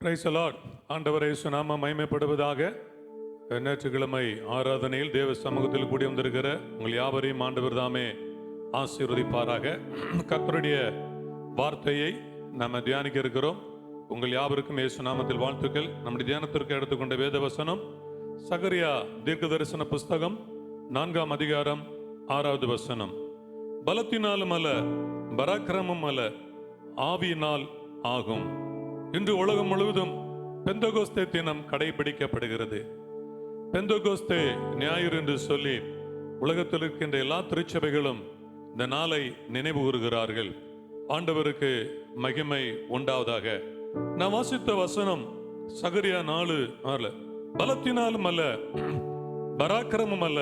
Praise the Lord. ஆண்டவர் இயேசு நாமம் மகிமைப்படுவதாக. ஞாயிற்றுக்கிழமை ஆராதனையில் தேவ சமூகத்தில் கூடி வந்திருக்கிற உங்கள் யாவரையும் ஆண்டவர் தாமே ஆசீர்வதிப்பாராக. கர்த்தருடைய வார்த்தையை நாம் தியானிக்க இருக்கிறோம். உங்கள் யாவருக்கும் இயேசு நாமத்தில் வாழ்த்துக்கள். நம்முடைய தியானத்திற்கு எடுத்துக்கொண்ட வேத வசனம் சகரியா தீர்க்க தரிசன புஸ்தகம் 4ஆம் அதிகாரம் 6வது வசனம். பலத்தினாலும் அல்ல, பராக்கிரமும் அல்ல, ஆவியினால் ஆகும். இன்று உலகம் முழுவதும் பெந்தகோஸ்தே தினம் கடைபிடிக்கப்படுகிறது. பெந்தகோஸ்தே ஞாயிறு என்று சொல்லி உலகத்தில் இருக்கின்ற எல்லா திருச்சபைகளும் இந்த நாளை நினைவு கூறுகிறார்கள். ஆண்டவருக்கு மகிமை உண்டாவதாக. நான் வாசித்த வசனம் சகரியா 4:6. பலத்தினாலும் அல்ல, பராக்கிரமும் அல்ல,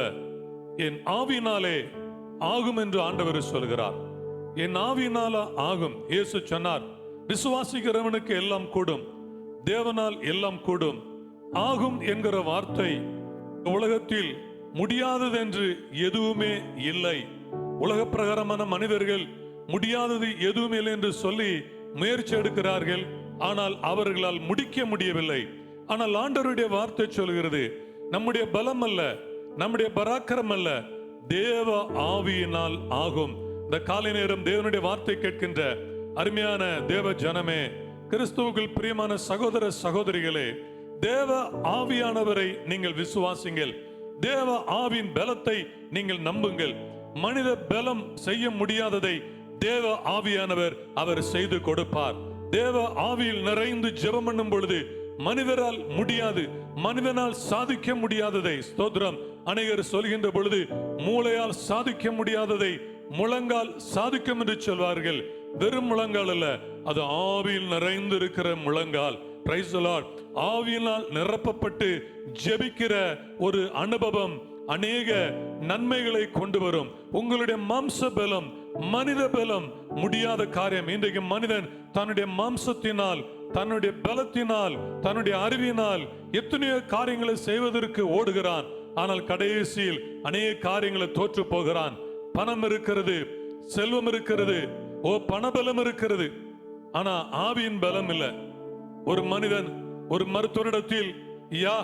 என் ஆவியினாலே ஆகும் என்று ஆண்டவர் சொல்கிறார். என் ஆவியினால ஆகும். இயேசு சொன்னார், விசுவாசிக்கிறவனுக்கு எல்லாம் கூடும், தேவனால் எல்லாம் கூடும். ஆகும் என்கிற வார்த்தை உலகத்தில் முடியாதது என்று எதுவுமே இல்லை. உலக பிரகாரமான மனிதர்கள் முடியாதது எதுவுமே இல்லை என்று சொல்லி முயற்சி எடுக்கிறார்கள். ஆனால் அவர்களால் முடிக்க முடியவில்லை. ஆனால் ஆண்டவருடைய வார்த்தை சொல்கிறது, நம்முடைய பலம் அல்ல, நம்முடைய பராக்கிரம் அல்ல, தேவ ஆவியினால் ஆகும். இந்த காலை நேரம் தேவனுடைய வார்த்தை கேட்கின்ற அருமையான தேவ ஜனமே, கிறிஸ்துவுக்குள் பிரியமான சகோதர சகோதரிகளே, தேவ ஆவியானவரை நீங்கள் விசுவாசிங்கள். தேவ ஆவியின் பலத்தை நீங்கள் நம்புங்கள். மனித பலம் செய்ய முடியாததை தேவ ஆவியானவர் அவர் செய்து கொடுப்பார். தேவ ஆவியில் நிறைந்து ஜெபம் பண்ணும் பொழுது மனிதரால் முடியாது, மனிதனால் சாதிக்க முடியாததை, ஸ்தோத்திரம், அநேகர் சொல்கின்ற பொழுது மூளையால் சாதிக்க முடியாததை முழங்கால் சாதிக்கும் என்று சொல்வார்கள். வெறும் முழங்கால் அல்ல, அது ஆவியில் நிறைந்து இருக்கிற முழங்கால். Praise the Lord. ஆவியினால் நிரப்பப்பட்டு ஜெபிக்கிற ஒரு அனுபவம் அநேக நன்மைகளை கொண்டு வரும். உங்களுடைய மாம்ச பலம், மனித பலம் முடியாத காரியம். இன்றைக்கு மனிதன் தன்னுடைய மாம்சத்தினால், தன்னுடைய பலத்தினால், தன்னுடைய அறிவினால் எத்தனையோ காரியங்களை செய்வதற்கு ஓடுகிறான். ஆனால் கடைசியில் அநேக காரியங்களை தோற்று போகிறான். பணம் இருக்கிறது, செல்வம் இருக்கிறது, பணபலம் இருக்கிறது, ஆனா ஆவியின் பலம் இல்லை. ஒரு மனிதன் ஒரு மருத்துவரிடத்தில், யா,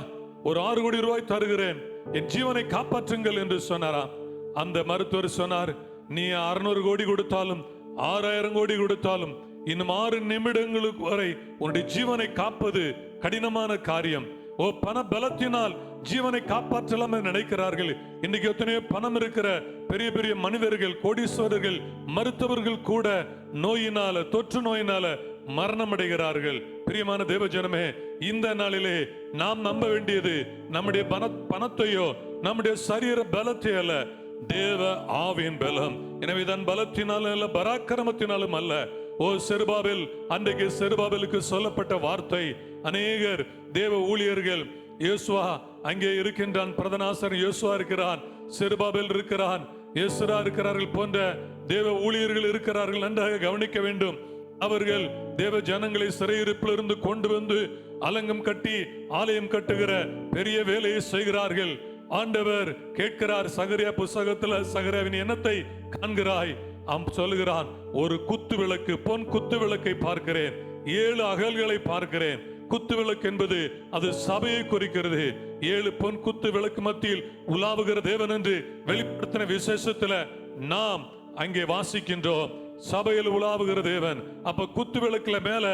ஒரு 6 கோடி ரூபாய் தருகிறேன், என் ஜீவனை காப்பாற்றுங்கள் என்று சொன்னாராம். அந்த மருத்துவர் சொன்னார், நீ 600 கோடி கொடுத்தாலும் 6000 கோடி கொடுத்தாலும் இன்னும் 6 நிமிடங்களுக்கு வரை உன்னுடைய ஜீவனை காப்பது கடினமான காரியம். பண பலத்தினால் ஜீவனை காப்பாற்றலாம் என்று நினைக்கிறார்கள். இன்னைக்கு எத்தனையோ பணம் இருக்கிற பெரிய பெரிய மனிதர்கள், கோடீஸ்வரர்கள், மருத்துவர்கள் கூட நோயினால, தொற்று நோயினால மரணம் அடைகிறார்கள். பிரியமான தேவ ஜனமே, இந்த நாளிலே நாம் நம்ப வேண்டியது நம்முடைய பணத்தையோ நம்முடைய சரீர பலத்தை அல்ல, தேவ ஆவியின் பலம். எனவே தான் பலத்தினாலும் அல்ல, பராக்கிரமத்தினாலும் அல்ல. செருபாபேல், அன்றைக்கு செருபாபேலுக்கு சொல்லப்பட்ட வார்த்தை, அநேகர் தேவ ஊழியர்கள், யோசுவா அங்கே இருக்கின்றான், பிரதனாசர் யோசுவா இருக்கிறான், செருபாபேல் இருக்கிறான், எஸ்ரா இருக்கிறார்கள், போன்ற தேவ ஊழியர்கள் இருக்கிறார்கள். நன்றாக கவனிக்க வேண்டும். அவர்கள் தேவ ஜனங்களை சிறையிருப்பிலிருந்து கொண்டு வந்து அலங்கம் கட்டி ஆலயம் கட்டுகிற பெரிய வேலையை செய்கிறார்கள். ஆண்டவர் கேட்கிறார், சகரியா புஸ்தகத்துல, சகரியாவின் எண்ணத்தை காண்கிறாய்? சொல்லுகிறான், ஒரு குத்து விளக்கு, பொன் குத்து விளக்கை பார்க்கிறேன், 7 அகல்களை பார்க்கிறேன். குத்து விளக்கு என்பது அது சபையை குறிக்கிறது. 7 பொன் குத்து விளக்கு மத்தியில் உலாவுகிற தேவன் என்று வெளிப்படுத்தின விசேஷத்துல நாம் அங்கே வாசிக்கின்றோம். சபையில் உலாவுகிற தேவன். அப்ப குத்து விளக்குல மேல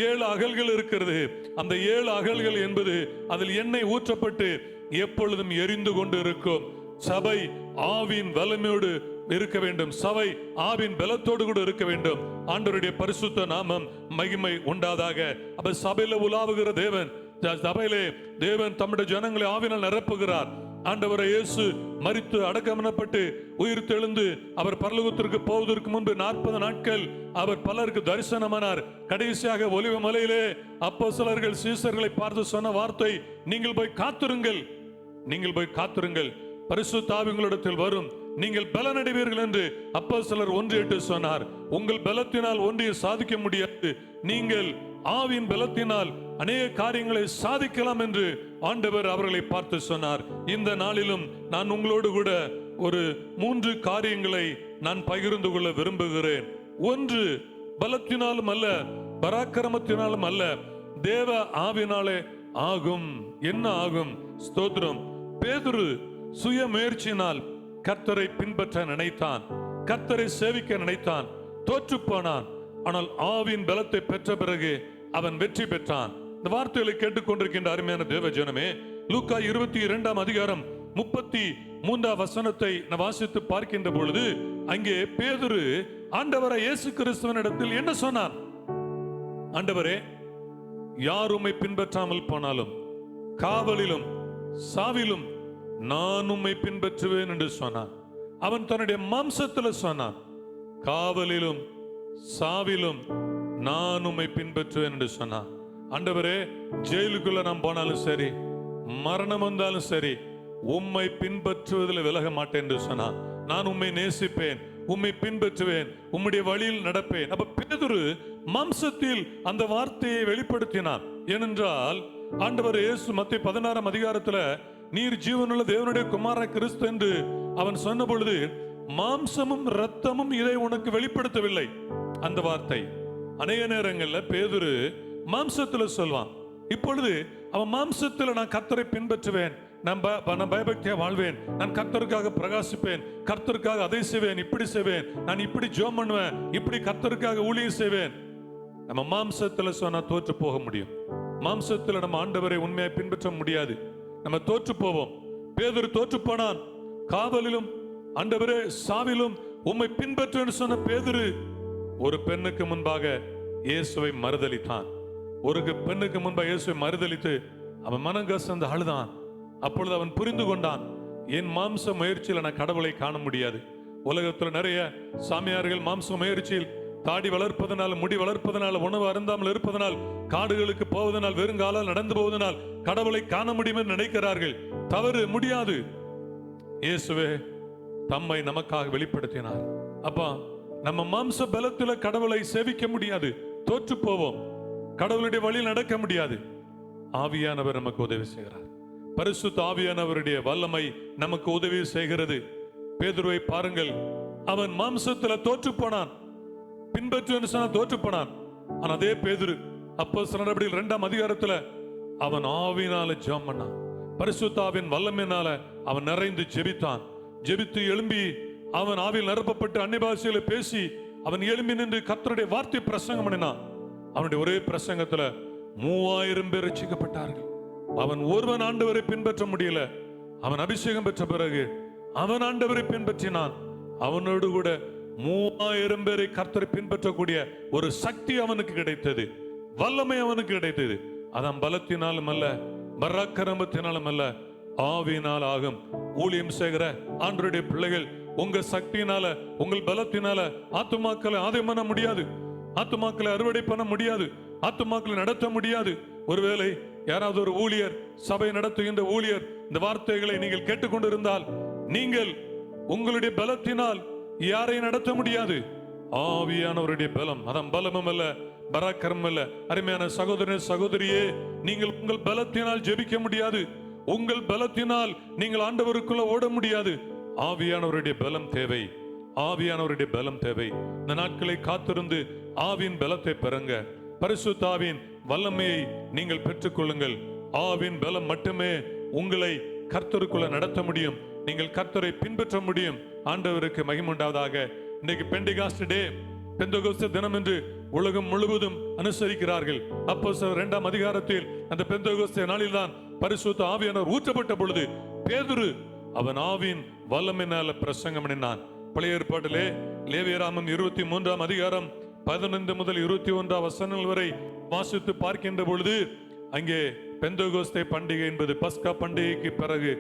7 அகல்கள் இருக்கிறது. அந்த 7 அகல்கள் என்பது அதில் எண்ணெய் ஊற்றப்பட்டு எப்பொழுதும் எரிந்து கொண்டு இருக்கும். சபை ஆவின் வல்லமையோடு இருக்க வேண்டும். சபை ஆவின் பலத்தோடு கூட இருக்க வேண்டும். ஆண்டவருடைய பரிசுத்த நாமம் மகிமை உண்டாதாக. அப்ப சபையில உலாவுகிற தேவன், சபையிலே தேவன் தம்முடைய ஜனங்களை ஆவினால் நிரப்புகிறார். ஆண்டவரை இயேசு மரித்து அடக்கமனப்பட்டு உயிர் தெழுந்து அவர் பரலோகத்திற்கு போவதற்கு முன்பு 40 நாட்கள் அவர் பலருக்கு தரிசனமானார். கடைசியாக ஒலிவ மலையிலே அப்போஸ்தலர்கள் சீசர்களை பார்த்து சொன்ன வார்த்தை, நீங்கள் போய் காத்திருங்கள், நீங்கள் போய் காத்திருங்கள், பரிசுத்த ஆவி உங்களிடத்தில் வரும், நீங்கள் பலனடைவீர்கள் என்று அப்போஸ்தலர் 1:8 சொன்னார். உங்கள் பலத்தினால் ஒன்றையை சாதிக்க முடியாது, நீங்கள் ஆவியின் பலத்தினால் அநேக காரியங்களை சாதிக்கலாம் என்று ஆண்டவர் அவர்களை பார்த்து சொன்னார். இந்த நாளிலும் நான் உங்களோடு கூட ஒரு 3 காரியங்களை நான் பகிர்ந்து கொள்ள விரும்புகிறேன். ஒன்று, பலத்தினாலும் அல்ல, பராக்கிரமத்தினாலும் அல்ல, தேவ ஆவினாலே ஆகும். என்ன ஆகும்? ஸ்தோத்திரம். பேதுரு சுய முயற்சியினால் கர்த்தரை பின்பற்ற நினைத்தான், கர்த்தரை சேவிக்க நினைத்தான், தோற்று போனான். ஆனால் ஆவியின் பலத்தை பெற்ற பிறகு அவன் வெற்றி பெற்றான். இந்த வார்த்தைகளை கேட்டுக்கொண்டிருக்கின்ற அருமையான தேவ ஜனமே, லூக்கா 22 அதிகாரம் 33 வசனத்தை வாசித்து பார்க்கின்ற பொழுது அங்கே பேதுரு ஆண்டவரை இயேசு கிறிஸ்துவினிடத்தில் என்ன சொன்னார்? ஆண்டவரே, யார் உம்மை பின்பற்றாமல் போனாலும் காவலிலும் சாவிலும் நான் உம்மை பின்பற்றுவேன் என்று சொன்னான். அவன் தன்னுடைய மாம்சத்தில் சொன்னான், காவலிலும் சாவிலும் நான் உம்மை பின்பற்றுவேன் என்று சொன்னான். ஆண்டவரே, ஜெயிலுக்குள்ள நான் போனாலும் சரி, மரணம் வந்தாலும் சரி, உம்மை பின்பற்றுவதில் விலக மாட்டேன் என்று சொன்னான். நான் உம்மை நேசிப்பேன், உம்மை பின்பற்றுவேன், உம்முடைய வழியில் நடப்பேன். அப்ப பேதுரு மாம்சத்தில் அந்த வார்த்தையை வெளிப்படுத்தினான். ஏனென்றால் ஆண்டவர் இயேசு மத்தேயு 16 அதிகாரத்துல நீர் ஜீவனுள்ள தேவனுடைய குமார கிறிஸ்து என்று அவன் சொன்ன பொழுது மாம்சமும் இரத்தமும் இதை உனக்கு வெளிப்படுத்தவில்லை. அந்த வார்த்தை அநேக நேரங்கள்ல பேதுரு மாம்சத்துல சொல்வான். இப்பொழுது அவன் மாம்சத்துல நான் கர்த்தரை பின்பற்றுவேன், நான் பயபக்தியா வாழ்வேன், நான் கர்த்தருக்காக பிரகாசிப்பேன், கர்த்தருக்காக அதை செய்வேன், இப்படி செய்வேன், நான் இப்படி ஜெபம் பண்ணுவேன், இப்படி கர்த்தருக்காக ஊழியம் செய்வேன். நம்ம மாம்சத்துல சொன்னா தோற்று போக முடியும். மாம்சத்துல நம்ம ஆண்டவரை உண்மையை பின்பற்ற முடியாது, நம்ம தோற்று போவோம். பேதுரு தோற்று போனான். காவலிலும் ஆண்டவரே சாவிலும் உம்மை பின்பற்ற சொன்ன பேதுரு ஒரு பெண்ணுக்கு முன்பாக இயேசுவை மறுதலித்தான். ஒரு பெண்ணுக்கு முன்பாக இயேசுவை மறுதலித்து அவன் மனம் கசந்து அழுதான். அப்பொழுது அவன் புரிந்து கொண்டான், என் மாம்ச முயற்சியில் நான் கடவுளை காண முடியாது. உலகத்தில் நிறைய சாமியார்கள் மாம்ச முயற்சியில் தாடி வளர்ப்பதனால், முடி வளர்ப்பதனால், உணவு அருந்தாமல் இருப்பதனால், காடுகளுக்கு போவதனால், வெறுங்காலால் நடந்து போவதனால் கடவுளை காண முடியும் என்று நினைக்கிறார்கள். தவறு, முடியாது. இயேசுவே தம்மை நமக்காக வெளிப்படுத்தினார். அப்பா, நம்ம மாம்ச பலத்துல கடவுளை சேவிக்க முடியாது, தோற்று போவோம், கடவுளுடைய வழியில் நடக்க முடியாது. ஆவியானவர் நமக்கு உதவி செய்கிறார். பரிசுத்த ஆவியானவருடைய வல்லமை நமக்கு உதவி செய்கிறது. பேதுருவை பாருங்கள், அவன் மாம்சத்துல தோற்று போனான், பின்பற்று தோற்று போனான். ஆனா அதே பேதுரு அப்போஸ்தலர் நடவடிக்கைகள் 2 அதிகாரத்துல அவன் ஆவியினால ஜெபம் பண்ணான். பரிசுத்த ஆவியின் வல்லமையினால அவன் நிறைந்து ஜெபித்தான். ஜெபித்து எழும்பி அவன் ஆவியில் நிரப்பப்பட்டு அன்னை பாஷையில பேசி அவன் எழும்பி நின்று கர்த்தருடைய வார்த்தை பிரசங்கம் பண்ணினான். அவனுடைய ஒரே பிரசங்கத்துல 3000 பேர் ரட்சிக்கப்பட்டார்கள். அவன் ஒருவன் ஆண்டவரை பின்பற்ற முடியல. அவன் அபிஷேகம் பெற்ற பிறகு அவன் ஆண்டவரை பின்பற்றினான். அவனோடு கூட 3000 பேரை கர்த்தரை பின்பற்றக்கூடிய ஒரு சக்தி அவனுக்கு கிடைத்தது, வல்லமை அவனுக்கு கிடைத்தது. அதான் பலத்தினாலும் அல்ல, பராக்கிரமத்தினாலும் அல்ல, ஆவியினால் ஆகும். ஊழியம் செய்கிற ஆண்டவருடைய பிள்ளைகள், உங்க சக்தியினால, உங்கள் பலத்தினால ஆத்துமாக்களை ஆதாயம் பண்ண முடியாது, ஆத்துமாக்களை அறுவடை பண்ண முடியாது, ஆத்துமாக்களை நடத்த முடியாது. ஒருவேளை யாராவது ஒரு ஊழியர், சபை நடத்துகின்ற ஊழியர் இந்த வார்த்தைகளை நீங்கள் கேட்டுக்கொண்டிருந்தால், நீங்கள் உங்களுடைய பலத்தினால் யாரையும் நடத்த முடியாது. ஆவியானவருடைய பலம், அதான் பலமும் அல்ல, பராக்கிரமம் அல்ல. அருமையான சகோதரனே, சகோதரியே, நீங்கள் உங்கள் பலத்தினால் ஜெபிக்க முடியாது, உங்கள் பலத்தினால் நீங்கள் ஆண்டவருக்குள்ள ஓட முடியாது. ஆவியானவருடைய பலம் தேவை, ஆவியானவருடைய பலம் தேவை. இந்த நாட்களை காத்திருந்து ஆவியின் பலத்தை பெறுங்க. பரிசுத்த ஆவியின் வல்லமையை நீங்கள் பெற்றுக்கொள்ளுங்கள். ஆவியின் பலம் மட்டுமே உங்களை கர்த்தருக்குள்ள நடத்த முடியும். நீங்கள் கர்த்தரை பின்பற்ற முடியும். ஆண்டவருக்கு மகிமை உண்டாவதாக. இன்னைக்கு பெண்டிகாஸ்ட் டே, பெந்தகோஸ்தே தினம் என்று உலகம் முழுவதும் அனுசரிக்கிறார்கள். அப்போஸ்தலர் 2 அதிகாரத்தில் அந்த பெந்தகோஸ்தே நாளில்தான் பரிசுத்த ஆவியானவர் ஊற்றப்பட்ட பொழுது பேதுரு அவன் ஆவியின் வல்லமையினால பிரசங்கம் பண்ணினான். பழைய ஏற்பாட்டிலே லேவியராகமம் 23 அதிகாரம் 15 முதல் 21 வசனங்கள் வரை வாசித்து பார்க்கின்ற பொழுது அங்கே பெந்தகோஸ்தே பண்டிகை என்பது பஸ்கா பண்டிகைக்கு பிறகு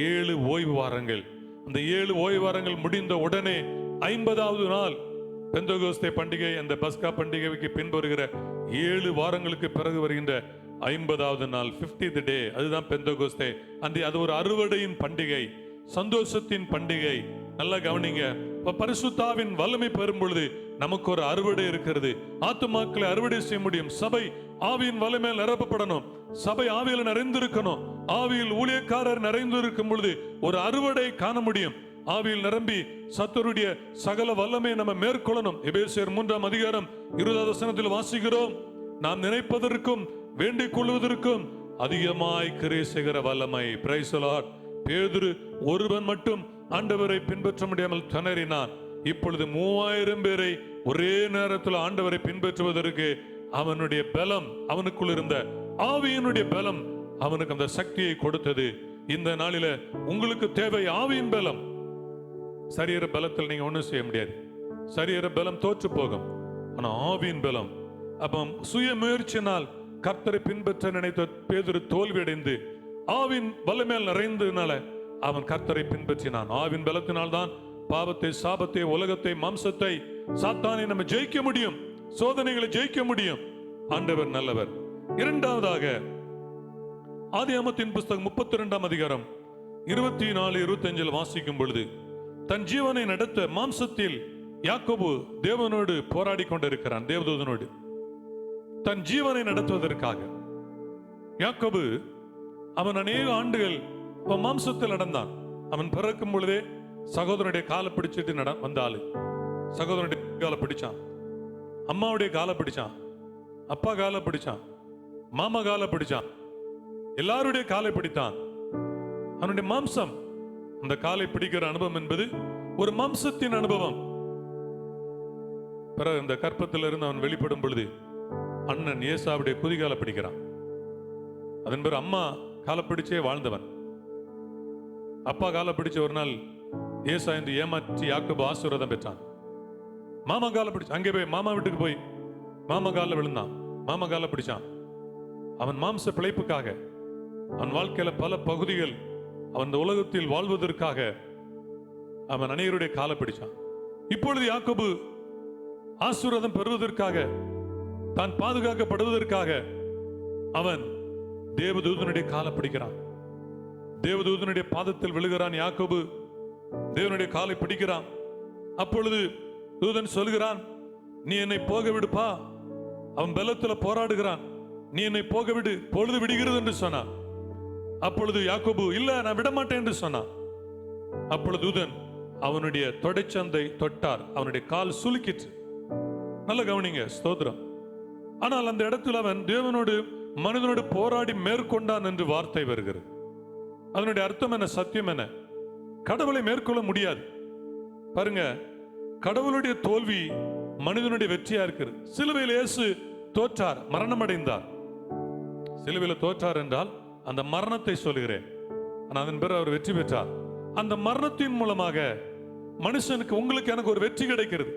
7 ஓய்வு வாரங்கள். அந்த 7 ஓய்வு வாரங்கள் முடிந்த உடனே 50வது நாள் பெந்தகோஸ்தே பண்டிகை, அந்த பஸ்கா பண்டிகைக்கு பின்பு வருகிற 7 வாரங்களுக்கு பிறகு வருகின்ற 50வது நாள், 50th டே, அதுதான் பெந்தகோஸ்தே. அது ஒரு அறுவடையின் பண்டிகை, சந்தோஷத்தின் பண்டிகை. நல்லா கவனிங்க. பரிசுத்த ஆவியின் வல்லமை பெறும் பொழுது நமக்கு ஒரு அறுவடை இருக்கிறது. ஆத்துமாக்களை அறுவடை செய்ய முடியும். சபை ஆவியின் வல்லமையில் நிரப்பப்படணும். சபை ஆவியில் நிறைந்திருக்கணும். ஆவியில் ஊழியக்காரர் நிறைந்திருக்கும் பொழுது ஒரு அறுவடை காண முடியும். ஆவியில் நிரம்பி சத்துருடைய சகல வல்லமையை நம்ம மேற்கொள்ளணும். எபேசியர் 3 அதிகாரம் 20 வசனத்தில் வாசிக்கிறோம், நாம் நினைப்பதற்கும் வேண்டிக் கொள்வதற்கும் அதிகமாய் கிரியை செய்கிற வல்லமை. Praise the Lord. பேதுரு ஒருவன் மட்டும் ஆண்டவரை பின்பற்ற முடியாமல் திணறினான். இப்பொழுது 3000 பேரை ஒரே நேரத்தில் ஆண்டவரை பின்பற்றுவதற்கு அவனுடைய பலம், அவனுக்குள் இருந்த ஆவியினுடைய பலம் அவனுக்கு அந்த சக்தியை கொடுத்தது. இந்த நாளில உங்களுக்கு தேவை ஆவியின் பலம். சரீர பலத்தில் நீங்க ஒண்ணும் செய்ய முடியாது. சரீர பலம் தோற்று போகும். ஆனா ஆவியின் பலம். அப்ப சுய முயற்சியினால் கர்த்தரை பின்பற்ற நினைத்த பேதுரு தோல்வியடைந்து ஆவின் பலமேல் நிறைந்ததுனால அவன் கர்த்தரை பின்பற்றினான். ஆவின் பலத்தினால் தான் பாவத்தை, சாபத்தை, உலகத்தை, மாம்சத்தை, சாத்தானை நம்ம ஜெயிக்க முடியும். சோதனைகளை ஜெயிக்க முடியும். ஆண்டவர் நல்லவர். இரண்டாவதாக ஆதியாகமத்தின் புஸ்தகம் 32ஆம் அதிகாரம் 24, 25 வாசிக்கும் பொழுது, தன் ஜீவனை நடத்த மாம்சத்தில் யாக்கோபு தேவனோடு போராடி கொண்டிருக்கிறான். தேவதூதனோடு தன் ஜீவனை நடத்துவதற்காக யாக்கோபு அவன் அநேக ஆண்டுகள் மாம்சத்தில் நடந்தான். அவன் பிறக்கும் பொழுதே சகோதரனுடைய காலை பிடிச்சிட்டு வந்த ஆளு. சகோதரனுடைய காலை பிடிச்சான், அம்மாவுடைய காலை பிடிச்சான், அப்பா காலை பிடிச்சான், மாமா காலை பிடிச்சான், எல்லாருடைய காலை பிடித்தான். அவனுடைய மாம்சம், அந்த காலை பிடிக்கிற அனுபவம் என்பது ஒரு மாம்சத்தின் அனுபவம். பிறகு இந்த கற்பத்திலிருந்து அவன் வெளிப்படும் பொழுது அண்ணன் ஏசாவுடைய குதிகாலை பிடிக்கிறான். அதன் பிறகு அம்மா காலை பிடிச்சே வாழ்ந்தவன். அப்பா காலை பிடிச்ச ஒரு நாள் ஏசா என்று ஏமாற்றி யாக்கோபு ஆசீர்வாதம் பெற்றான். மாமா காலை பிடிச்சான். அங்கே போய் மாமா வீட்டுக்கு போய் மாமா காலில் விழுந்தான். மாமா காலை பிடிச்சான். அவன் மாம்ச பிழைப்புக்காக, அவன் வாழ்க்கையில பல பகுதிகள், அவன் உலகத்தில் வாழ்வதற்காக அவன் அநேகருடைய காலை பிடிச்சான். இப்பொழுது யாக்கோபு ஆசீர்வாதம் பெறுவதற்காக, தான் பாதுகாக்கப்படுவதற்காக அவன் தேவதூதனுடைய காலை பிடிக்கிறான். தேவதூதனுடைய பாதத்தில் விழுகிறான். யாக்கோபு தேவனுடைய காலை பிடிக்கிறான். அப்பொழுது தூதன் சொல்கிறான், நீ என்னை போக விடுப்பா. அவன் பலத்தில் போராடுகிறான். நீ என்னை போக விடு, பொழுது விடுகிறது என்று சொன்னான். அப்பொழுது யாக்கோபு இல்ல, நான் விட மாட்டேன் என்று சொன்னான். அப்பொழுது தூதன் அவனுடைய தொடைச்சந்தை தொட்டார். அவனுடைய கால் சுலுக்கிற்று. நல்ல கவனிங்க, ஸ்தோத்திரம். ஆனால் அந்த இடத்தில் அவன் தேவனோடு மனிதனோடு போராடி மேற்கொண்டான் என்று வார்த்தை வருகிறது. அதனுடைய அர்த்தம் என்ன? சத்தியம் என்ன? கடவுளை மேற்கொள்ள முடியாது. பாருங்க, கடவுளுடைய தோல்வி மனிதனுடைய வெற்றியா இருக்கிறது. சிலுவையில் இயேசு தோற்றார், மரணம் அடைந்தார். சிலுவையில் தோற்றார் என்றால் அந்த மரணத்தை சொல்லுகிறேன். ஆனால் அதன் பிறகு அவர் வெற்றி பெற்றார். அந்த மரணத்தின் மூலமாக மனுஷனுக்கு, உங்களுக்கு, எனக்கு ஒரு வெற்றி கிடைக்கிறது.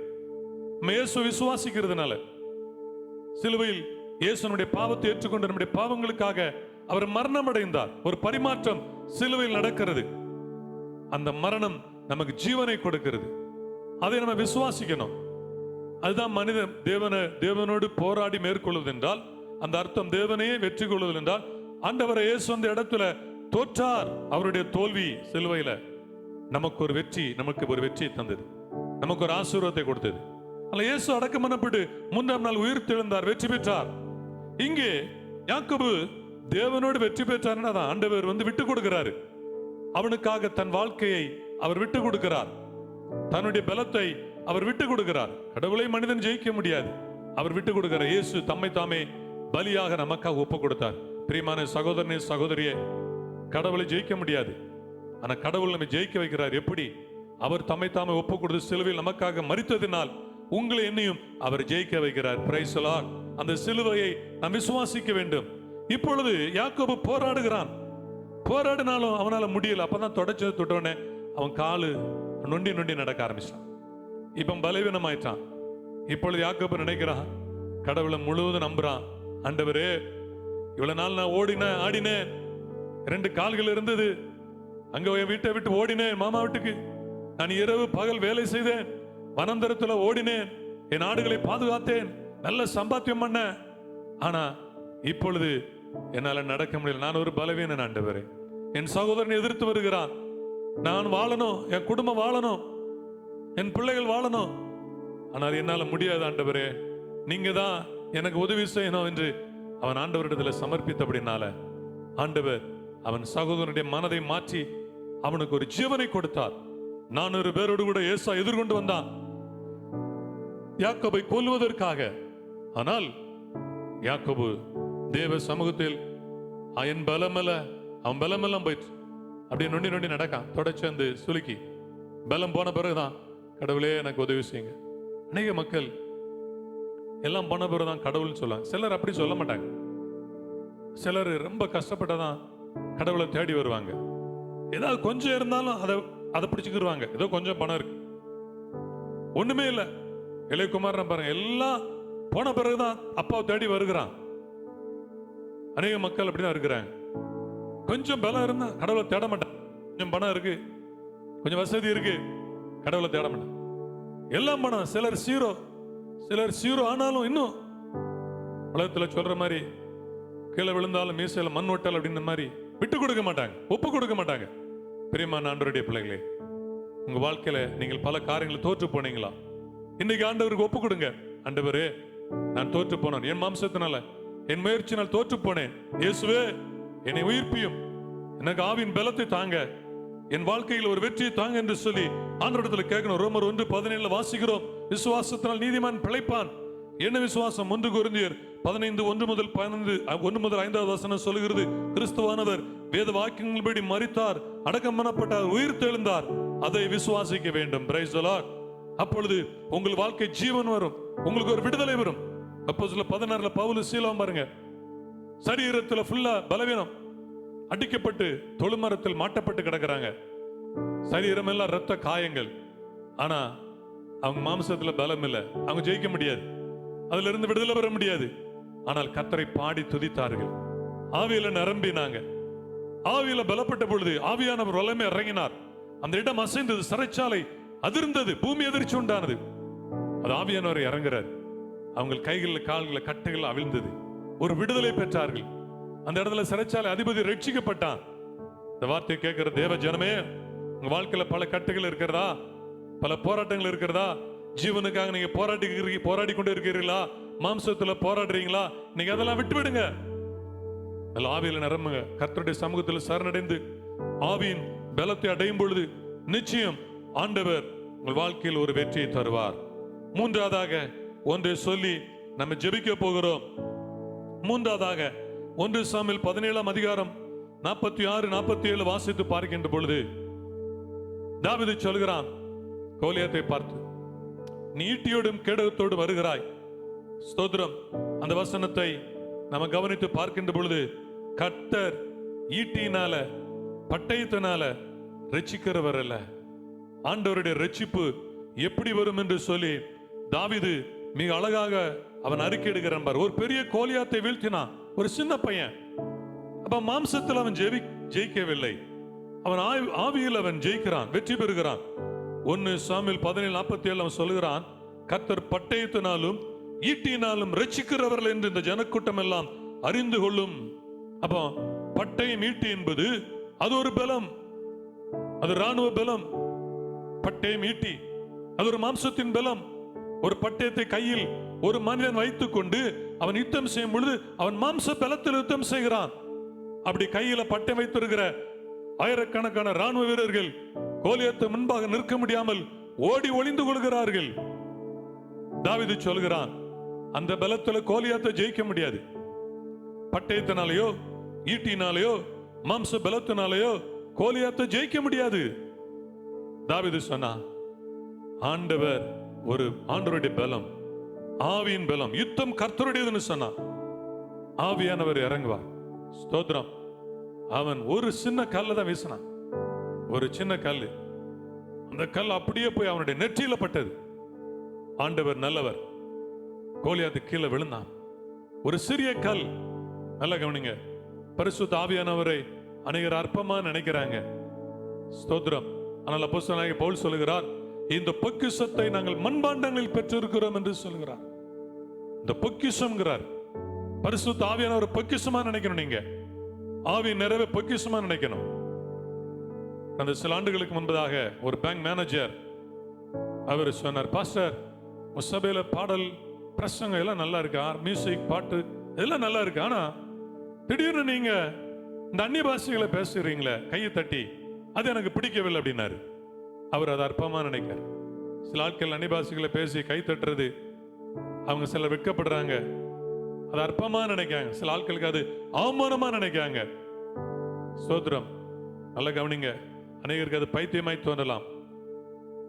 இயேசு விசுவாசிக்கிறதுனால. சிலுவையில் இயேசுனுடைய பாவத்தை ஏற்றுக்கொண்டு நம்முடைய பாவங்களுக்காக அவர் மரணம் அடைந்தார். ஒரு பரிமாற்றம் சிலுவையில் நடக்கிறது. அந்த மரணம் நமக்கு ஜீவனை கொடுக்கிறது. அதை நம்ம விசுவாசிக்கணும். அதுதான் மனிதன் தேவனோடு போராடி மேற்கொள்வது என்றால் அந்த அர்த்தம் தேவனையே வெற்றி கொள்வது என்றால் ஆண்டவரை இயேசு அந்த இடத்துல தோற்றார். அவருடைய தோல்வி சிலுவையில நமக்கு ஒரு வெற்றி, நமக்கு ஒரு வெற்றி தந்தது, நமக்கு ஒரு ஆசீர்வாதத்தை கொடுத்தது. அல்ல, இயேசு அடக்கம் பண்ணப்பட்டு 3ஆம் நாள் உயிர் தெழுந்தார், வெற்றி பெற்றார். இங்கே யாக்கோபு தேவனோடு வெற்றி பெற்றார். ஆண்டவர் விட்டு கொடுக்கிறாரு. அவனுக்காக தன் வாழ்க்கையை அவர் விட்டு கொடுக்கிறார். தன்னுடைய பலத்தை அவர் விட்டு கொடுக்கிறார். கடவுளை மனிதன் ஜெயிக்க முடியாது, அவர் விட்டு கொடுக்கிறார். இயேசு தம்மை தாமே பலியாக நமக்காக ஒப்பு கொடுத்தார். பிரியமான சகோதரனே, சகோதரியே, கடவுளை ஜெயிக்க முடியாது, ஆனா கடவுள் நம்மை ஜெயிக்க வைக்கிறார். எப்படி? அவர் தம்மை தாமே ஒப்பு கொடுத்து சிலுவையில் நமக்காக மரித்ததினால் உங்களை என்னையும் அவர் ஜெயிக்க வைக்கிறார். Praise the Lord. அந்த சிலுவையை நாம் விசுவாசிக்க வேண்டும். இப்பொழுது யாக்கோபு போராடுகிறான். போராடினாலும் அவனால முடியல. அப்பதான் தொடச்சது தொட்டோடனே அவன் காலு நொண்டி நொண்டி நடக்க ஆரம்பிச்சான். இப்ப பலவீனம் ஆயிட்டான். இப்பொழுது யாக்கோபு நினைக்கிறான், கடவுளை முழுவதும் நம்புறான். ஆண்டவரே, இவ்வளவு நாள் நான் ஓடினேன், ஆடினேன், 2 கால்கள் இருந்தது, அங்க என் வீட்டை விட்டு ஓடினேன், மாமா வீட்டுக்கு. நான் இரவு பகல் வேலை செய்தேன், வனந்தரத்துல ஓடினேன், என் ஆடுகளை பாதுகாத்தேன், நல்ல சம்பாத்தியம் பண்ண. ஆனா இப்பொழுது என்னால நடக்க முடியல. நான் ஒரு பலவீனன் ஆண்டவரே. என் சகோதரன் எதிர்த்து வருகிறான். நான் வாழணும், என் குடும்பம் வாழணும், என் பிள்ளைகள் வாழணும், ஆனால் என்னால முடியாது ஆண்டவரே, நீங்க தான் எனக்கு உதவி செய்யணும் என்று அவன் ஆண்டவரிடத்துல சமர்ப்பித்தபடினால ஆண்டவர் அவன் சகோதரனுடைய மனதை மாற்றி அவனுக்கு ஒரு ஜீவனை கொடுத்தார். 400 பேரோடு கூட ஏசா எதிர்கொண்டு வந்தான் யாக்கோபை கொல்வதற்காக. ஆனால் யாக்கோபு தேவ சமூகத்தில் என் பலமல்ல, அவன் பலமெல்லாம் போயிடுச்சு. அப்படியே நொண்டி நொண்டி நடக்கான், தொடச்சு அந்த சுலுக்கி பலம் போன பிறகுதான் கடவுளே எனக்கு உதவி செய்யுங்க. அநேக மக்கள் எல்லாம் போன பிறகுதான் கடவுள்னு சொல்லுவாங்க. சிலர் அப்படி சொல்ல மாட்டாங்க. சிலர் ரொம்ப கஷ்டப்பட்டதான் கடவுளை தேடி வருவாங்க. ஏதாவது கொஞ்சம் இருந்தாலும் அதை பிடிச்சுக்கிடுவாங்க. ஏதோ கொஞ்சம் பணம் இருக்கு, ஒண்ணுமே இல்லை. இளையகுமாரன் பாருங்க, எல்லாம் போன பிறகுதான் அப்பாவை தேடி வருகிறான். அநேக மக்கள் அப்படிதான் இருக்கிறாங்க. கொஞ்சம் பலம் இருந்தா கடவுளை தேட மாட்டாங்க. கொஞ்சம் பணம் இருக்கு, கொஞ்சம் வசதி இருக்கு, கடவுளை தேட மாட்டாங்க. எல்லாம் பணம். சிலர் சீரோ ஆனாலும் இன்னும் உலகத்துல சொல்ற மாதிரி கீழே விழுந்தாலும் மீசையில மண் ஒட்டல் அப்படின்ற மாதிரி விட்டு கொடுக்க மாட்டாங்க, ஒப்பு கொடுக்க மாட்டாங்க. பிரியமான ஆண்டவருடைய பிள்ளைகளே, உங்க வாழ்க்கையில நீங்கள் பல காரியங்களை தோற்று போனீங்களா? இன்னைக்கு ஆண்டவருக்கு ஒப்பு கொடுங்க. ஆண்டவரே, நான் தோற்று போனேன், என் மாம்சத்தினால, என் முயற்சினால் தோற்று போனேன். இயேசுவே, என்னை உயிர்ப்பியும், எனக்கு ஆவின் பலத்தை தாங்க, என் வாழ்க்கையில் ஒரு வெற்றியை தாங்க என்று சொல்லி ஆண்டவரிடத்தில் கேட்கணும். ரோமர் 1:17 வாசிக்கிறோம், விசுவாசத்தினால் நீதிமான் பிழைப்பான். என்ன விசுவாசம்? 1 கொரிந்தியர் 15:1-5 சொல்லுகிறது, கிறிஸ்துவானவர் வேத வாக்கியங்களின்படி மரித்தார், அடக்கம் பண்ணப்பட்டார், உயிர் தெழுந்தார். அதை விசுவாசிக்க வேண்டும். Praise the Lord. அப்பொழுது உங்கள் வாழ்க்கை ஜீவன் வரும், உங்களுக்கு ஒரு விடுதலை வரும். அப்போஸ்தலர் 16 பவுல் சீலாம் பாருங்க, சரீரத்தில் ஃபுல்லா பலவீனம், அடிக்கப்பட்டு தொழுமரத்தில் மாட்டப்பட்டு கிடக்குறாங்க. சரீரம் எல்லாம் ரத்த காயங்கள். ஆனா அவங்க மாம்சத்துல பலம் இல்லை, அவங்க ஜெயிக்க முடியாது, அதுல இருந்து விடுதலை பெற முடியாது. ஆனால் கர்த்தரை பாடி துதித்தார்கள், ஆவியில நிரம்பினாங்க. ஆவியில பலப்பட்ட பொழுது ஆவியானவர் வல்லமை இறங்கினார். அந்த இடம் அசைந்தது, சிறைச்சாலை அதிர்ந்தது, பூமி அதிர்ச்சி உண்டானது. அது ஆவியானவர் இறங்குறார். அவங்க கைகளில் கால்களில் கட்டுகள் அவிழ்ந்தது, ஒரு விடுதலை பெற்றார்கள். அந்த இடத்துல சிறைச்சாலை அதிபதி ரட்சிக்கப்பட்டான். இந்த வார்த்தையை கேட்கிற தேவ ஜனமே, உங்க வாழ்க்கையில பல கட்டுகள் இருக்கிறதா? பல போராட்டங்கள் இருக்கிறதா? ஜீவனுக்காக நீங்க போராடி கொண்டு இருக்கிறீங்களா? மாம்சத்துல போராடுறீங்களா? நீங்க அதெல்லாம் விட்டு விடுங்க. நல்ல ஆவியில நிரம்புங்க. கர்த்தருடைய சமூகத்தில் சரணடைந்து ஆவியின் பலத்தை அடையும் பொழுது நிச்சயம் ஆண்டவர் உங்கள் வாழ்க்கையில் ஒரு வெற்றியை தருவார். மூன்றாவதாக ஒன்றை சொல்லி நம்ம ஜெபிக்க போகிறோம். மூன்றாவதாக 1 சாமுவேல் 17:46-47 வாசித்து பார்க்கின்ற பொழுது தாவீது சொல்கிறான் கோலியாத்தை பார்த்து, நீ ஈட்டியோடும் கேடகத்தோடு வருகிறாய். ஸ்தோத்திரம். அந்த வசனத்தை நம்ம கவனித்து பார்க்கின்ற பொழுது, கர்த்தர் ஈட்டியினால பட்டயத்தினால ரட்சிக்கிறவர் அல்ல. ஆண்டவருடைய ரட்சிப்பு எப்படி வரும் என்று சொல்லி தாவீது மிக அழகாக அவன் அறிக்கையிடுகிறான். ஒரு பெரிய கோலியாத்தை வீழ்த்தினான், ஒரு சின்ன பையன். அப்ப மாம்சத்தில் அவன் ஜெயிக்கவில்லை, அவன் ஆவியில் அவன் ஜெயிக்கிறான், வெற்றி பெறுகிறான். 1 சாமுவேல் 17:47 அவன் சொல்லுகிறான், கர்த்தர் பட்டயத்தினாலும் ஈட்டியினாலும் ரட்சிக்கிறவர்கள் என்று இந்த ஜனக்கூட்டம் எல்லாம் அறிந்து கொள்ளும். அப்போ பட்டயம் ஈட்டி என்பது அது ஒரு பலம், அது ராணுவ பலம். பட்டயம் ஈட்டி அது ஒரு மாம்சத்தின் பலம். ஒரு பட்டயத்தை கையில் ஒரு மனிதன் வைத்துக் கொண்டு அவன் யுத்தம் செய்யும் பொழுது அவன் மாம்ச பலத்தில் யுத்தம் செய்கிறான். அப்படி கையில பட்டயம் வைத்திருக்கிற ஆயிரக்கணக்கான ராணுவ வீரர்கள் கோலியாத்தை முன்பாக நிற்க முடியாமல் ஓடி ஒளிந்து கொள்கிறார்கள். தாவீது சொல்கிறான், அந்த பலத்துல கோலியாத்தை ஜெயிக்க முடியாது. பட்டயத்தினாலேயோ ஈட்டினாலேயோ மாம்ச பலத்தினாலேயோ கோலியாத்தை ஜெயிக்க முடியாது. தாவீது சொன்னா, ஆண்டவர் ஒரு ஆண்டவருடைய பலம், ஆவியின் பலம், யுத்தம் கர்த்தருடையதுன்னு சொன்னா ஆவியானவர் இறங்குவார். ஸ்தோத்திரம். அவன் ஒரு சின்ன கல்லை தான் வீசினான், ஒரு சின்ன கல். அந்த கல் அப்படியே போய் அவனுடைய நெற்றியில பட்டது. ஆண்டவர் நல்லவர். கோலியாத்து கீழே விழுந்தான். ஒரு சிறிய கல். நல்ல கவனிங்க, பரிசுத்த ஆவியானவரை அநேகர் அற்பமா நினைக்கிறாங்க. ஸ்தோத்திரம். ஆனால் அப்போஸ்தலனாகிய பவுல் சொல்லுகிறார், இந்த பொக்கிஷத்தை நாங்கள் மண்பாண்டங்களில் பெற்றிருக்கிறோம் என்று சொல்கிறார். இந்த பொக்கிஷம்ங்கிறார். பரிசுத்த ஆவியானவர் பொக்கிஷமா நினைக்கணும். நீங்க ஆவி நிறைவே பொக்கிஷமா நினைக்கணும். அந்த சில ஆண்டுகளுக்கு முன்பதாக ஒரு பேங்க் மேனேஜர் அவர் சொன்னார், பாஸ்டர் சபையில பாடல் பிரசங்கம் எல்லாம் நல்லா இருக்கா, மியூசிக் பாட்டு எல்லாம் நல்லா இருக்கு, ஆனா திடீர்னு நீங்க இந்த அந்நிய பாஷைகளை பேசுறீங்களே கையை தட்டி, அது எனக்கு பிடிக்கவில்லை அப்படின்னாரு. அவர் அதை அற்பமா நினைக்கிறார். சில ஆட்கள் அந்நிய பாஷைகளை பேசி கை தட்டுறது, அவங்க சிலர் வெட்கப்படுறாங்க, அது அற்பமா நினைக்காங்க. சில ஆட்களுக்கு அது அவமானமா நினைக்காங்க. ஸ்தோத்திரம். நல்ல கவனிங்க. அநேகருக்கு அது பைத்தியமாய் தோன்றலாம்,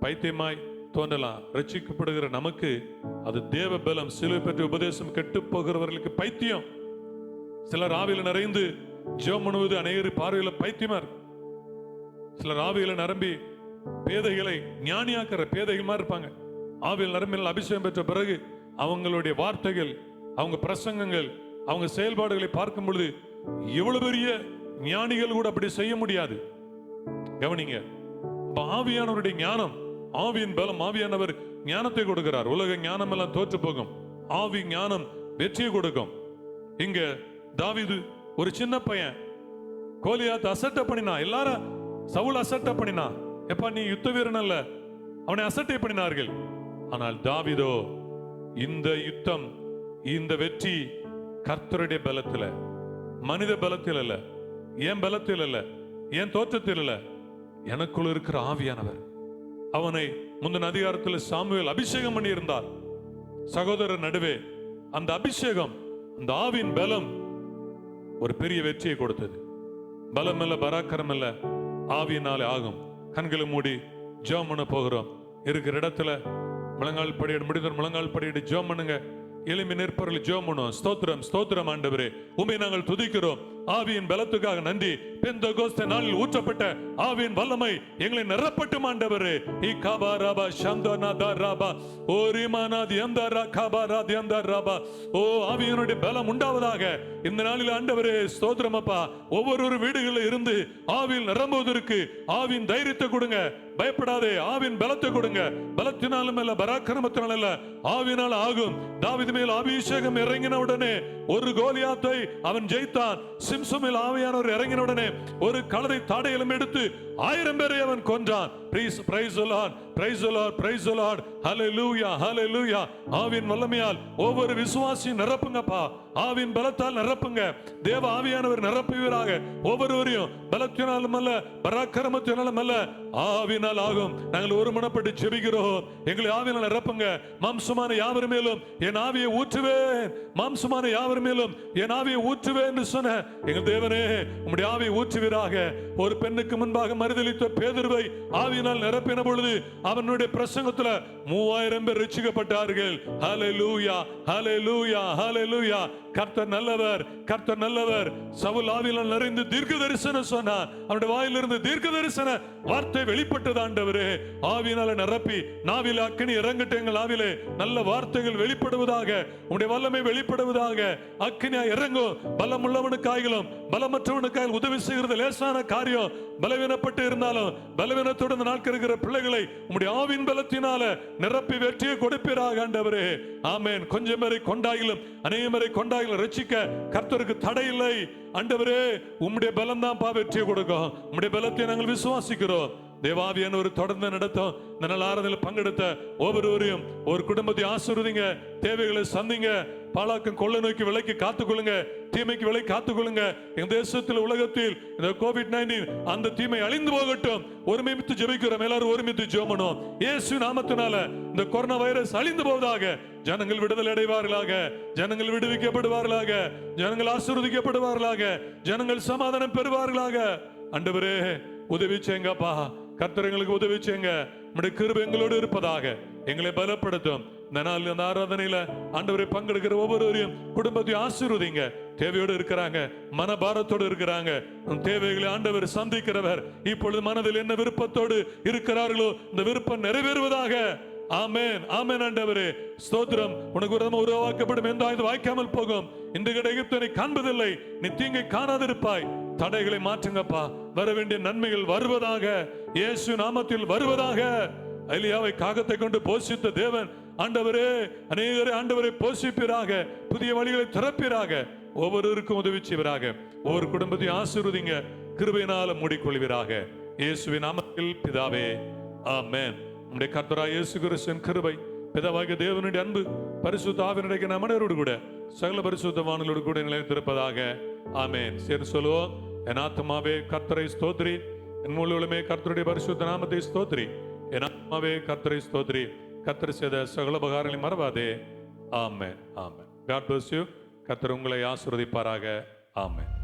பைத்தியமாய் தோன்றலாம். ரட்சிக்கப்படுகிற நமக்கு அது தேவ பலம். சிலுவை பற்றி உபதேசம் கெட்டு போகிறவர்களுக்கு பைத்தியம். சிலர் ஆவியில நிறைந்து ஜெபம் பண்ணுவது அநேகர் பார்வையில பைத்தியமா இருக்கு. சிலர் ஆவியில நிரம்பி பேதைகளை ஞானியாக்குற பேதைகள் மாதிரி இருப்பாங்க. ஆவியில் நிரம்பினால் அபிஷேகம் பெற்ற பிறகு அவங்களுடைய வார்த்தைகள், அவங்க பிரசங்கங்கள், அவங்க செயல்பாடுகளை பார்க்கும் பொழுது எவ்வளவு பெரிய ஞானிகள் கூட அப்படி செய்ய முடியாது. கவனிங்க. ஆவியானவருடைய ஞானம், ஆவியின் பலம். ஆவியானவர் ஞானத்தை கொடுக்கிறார். உலக ஞானம் எல்லாம் தோற்று போகும், ஆவி ஞானம் வெற்றியை கொடுக்கும். இங்க தாவீது ஒரு சின்ன பையன், கோலியாத் அசட்டை பண்ணினா, எல்லாரும் சவுல் அசட்டை பண்ணினா, எப்பா நீ யுத்த வீரன் அல்ல, அவனை அசட்டை பண்ணினார்கள். ஆனால் தாவீதோ இந்த யுத்தம், இந்த வெற்றி கர்த்தருடைய பலத்தில், மனித பலத்தில் அல்ல, ஏன் பலத்தில் அல்ல, ஏன் தோற்றத்தில் அல்ல, எனக்குள் இருக்கிற ஆவியானவர். அவனை முந்தின அதிகாரத்தில் சாமுவேல் அபிஷேகம் பண்ணி இருந்தார். சகோதரர் நடுவே அந்த அபிஷேகம், அந்த ஆவியின் பலம் ஒரு பெரிய வெற்றியை கொடுத்தது. பலம் இல்ல, பராக்கிரம் இல்ல, ஆவியினாலே ஆகும். கண்களை மூடி ஜெபம் பண்ண போகிறோம். இருக்கிற இடத்துல முழங்கால் படியிட முடிந்தவர் முழங்கால் படியிட்டு ஜெபம் பண்ணுங்க. எளிமை நிற்பவர்கள் ஜெபம் பண்ணுவோம். ஸ்தோத்திரம், ஸ்தோத்திரம் ஆண்டவரே, உம்மை நாங்கள் துதிக்கிறோம். ஆவியின் பலத்துக்காக நன்றி. பெந்தெகோஸ்தே நாளில் ஊற்றப்பட்ட ஆவியின் வல்லமை எங்களை நிரப்பட்டும் ஆண்டவரே. இகாபாராபா சந்தனாதாராபா ஓரிமானாதி அந்தரா காபாராதி அந்தராபா. ஓ ஆவியினுடைய பலம் உண்டாவதாக இந்த நாளில் ஆண்டவரே. ஸ்தோத்திரம் அப்பா. ஒவ்வொரு வீடுகளில் இருந்து ஆவியில் நிரம்புவதற்கு ஆவியின் தைரியத்தை கொடுங்க. பயப்படாதே, ஆவியின் பலத்தை கொடுங்க. பலத்தினாலும் அல்ல, பராக்கிரமத்தினாலும் அல்ல, ஆவியினால் ஆகும். தாவீது மேல் அபிஷேகம் இறங்கின உடனே ஒரு கோலியாத்தை அவன் ஜெயித்தான். சிம்சோனில் ஆவியானவர் இறங்கின உடனே ஒரு கழுதை தாடையிலும் எடுத்து 1000 பேரை அவன் கொன்றான். Praise the Lord, praise the Lord, praise the Lord. Hallelujah, hallelujah. ஆவியின் வல்லமையால் ஒவ்வொரு விசுவாசியும் நிரப்புங்கப்பா. ஆவியின் பலத்தால் நிரப்புங்க. தேவ ஆவியானவர் நிரப்புவீராக. ஒவ்வொருவரையும் பலத்தினாலும் அல்ல, பராக்கிரமத்தினாலும் அல்ல, ஆவியினால் ஆகும். நாங்கள் ஒருமனப்பட்டு ஜெபிக்கிறோம். எங்களை ஆவியினால் நிரப்புங்க. மாம்சமான யாவர் மேலும் என் ஆவியை ஊற்றுவேன், மாம்சமான யாவர் மேலும் என் ஆவியை ஊற்றுவேன் என்று சொன்ன எங்கள் தேவனே, உம்முடைய ஆவியை ஊற்றுவீராக. ஒரு பெண்ணுக்கு முன்பாக மறுதலித்த பேதுருவை ஆவியினால் நிரப்பின பொழுது அவனுடைய பிரசங்கத்துல 3000 பேர் ரட்சிக்கப்பட்டார்கள். ஹல்லேலூயா, ஹல்லேலூயா, ஹல்லேலூயா. கர்த்தர் நல்லவர், கர்த்தர் நல்லவர். சவுல் ஆவியினால் நிறைந்து தீர்க்க தரிசனம் சொன்னார். அவனுடைய வாயிலிருந்து தீர்க்க தரிசன வார்த்தை வெளிப்பட்டது. ஆண்டவரே, ஆவியினால நிரப்பி நாவில அக்கினி இறங்கட்டும். எங்கள் ஆவிலே நல்ல வார்த்தைகள் வெளிப்படுவதாக, உம்முடைய வல்லமை வெளிப்படுவதாக. அக்கினியா இறங்கும். பலம் உள்ளவனுக்காயிலும் பலமற்றவனுக்காய் உதவி செய்கிறது லேசான காரியம். பலவீனப்பட்டு இருந்தாலும் பலவீனத்துடன் நாட்கிற பிள்ளைகளை உம்முடைய ஆவியின் பலத்தினால நிரப்பி வெற்றியை கொடுப்பீராக ஆண்டவரே. ஆமென். கொஞ்சம் பேரை கொண்டாயிலும் அநேகரை கொண்டாயிலும் ரட்சிக்க கர்த்தருக்கு தடை இல்லை ஆண்டவரே. உம்முடைய பலம் தான் வெற்றியை கொடுக்கும். உம்முடைய பலத்தை நாங்கள் விசுவாசிக்கிறோம். தேவாவியான ஒரு தொடர்ந்து நடத்தும். இந்த நாள் ஆராதனையில் பங்கெடுத்த ஒவ்வொருவரையும் ஒரு குடும்பத்தை ஆசீர்வதிங்க. தேவைகளை சந்திங்க. பாலாக்கம் கொள்ள நோக்கி விலைக்கு காத்துக்கொள்ளுங்க. தீமைக்கு விலை காத்துக்கொள்ளுங்க. எங்க தேசத்தில் உலகத்தில் இந்த COVID-19 அந்த தீமை அழிந்து போகட்டும். ஒருமித்து ஜெபிக்கிறோம். எல்லாரும் ஒருமித்து ஜெபம். இயேசு நாமத்தினால இந்த கொரோனா வைரஸ் அழிந்து போவதாக. ஜனங்கள் விடுதலை அடைவார்களாக. ஜனங்கள் விடுவிக்கப்படுவார்களாக. ஜனங்கள் ஆசீர்வதிக்கப்படுவார்களாக. ஜனங்கள் சமாதானம் பெறுவார்களாக. ஆண்டவரே உதவி செய்யுங்கப்பா. கர்த்தர் எங்களுக்கு உதவி செய்யுங்க. நம்முடைய கிருபை எங்களோடு இருப்பதாக. எங்களை பலப்படுத்தும். இந்த ஆராதனையில ஆண்டவரை பங்கெடுக்கிற ஒவ்வொருவரையும் குடும்பத்தையும் ஆசீர்வதிங்க. தேவையோடு இருக்கிறாங்க, மனபாரத்தோடு இருக்கிறாங்க. தேவைகளை ஆண்டவர் சந்திக்கிறவர். இப்பொழுது மனதில் என்ன விருப்பத்தோடு இருக்கிறார்களோ இந்த விருப்பம் நிறைவேறுவதாக. ஆமென், ஆமென். ஆண்டவரே ஸ்தோத்திரம். உனக்கு ஒரு உருவாக்கப்படும் எந்த ஆயுதம் வாய்க்காமல் போகும். இன்று எகிப்தனை காண்பதில்லை, நீ தீங்கை காணாதிருப்பாய். தடைகளை மாற்றுங்கப்பா. வர வேண்டிய நன்மைகள் வருவதாக. இயேசு நாமத்தில் வருவதாக. எலியாவை காகத்தை கொண்டு போஷித்த தேவன் ஆண்டவரே, அநேகரை ஆண்டவரை போஷிப்பீராக. புதிய வழிகளை திறப்பீராக. ஒவ்வொருவருக்கும் உதவி செய்வீராக. ஒவ்வொரு குடும்பத்தையும் ஆசீர்வதிங்க. கிருபையினால மூடிக்கொள்வீராக. இயேசுவின் நாமத்தில் பிதாவே, ஆமென். நம்முடைய கர்த்தராகிய இயேசு கிறிஸ்துவின் கிருபை, பிதாவாகிய தேவனுடைய அன்பு, பரிசுத்த ஆவியினுடைய நம்மனோடு கூட சகல பரிசுத்தவான்களோடு கூட நிலைத்திருப்பதாக. ஆமென். சரி சொல்லுவோம். என் ஆத்மாவே கர்த்தரை ஸ்தோத்திரி, என் முழுவதுமே கர்த்தருடைய பரிசுத்த நாமத்தை ஸ்தோத்திரி. என் ஆத்மாவே கர்த்தரை ஸ்தோத்திரி, கர்த்தர் செய்த சகல உபகாரங்களை மறவாதே. ஆமென், ஆமென். God bless you. கர்த்தர் உங்களை ஆசீர்வதிப்பாராக. ஆமென்.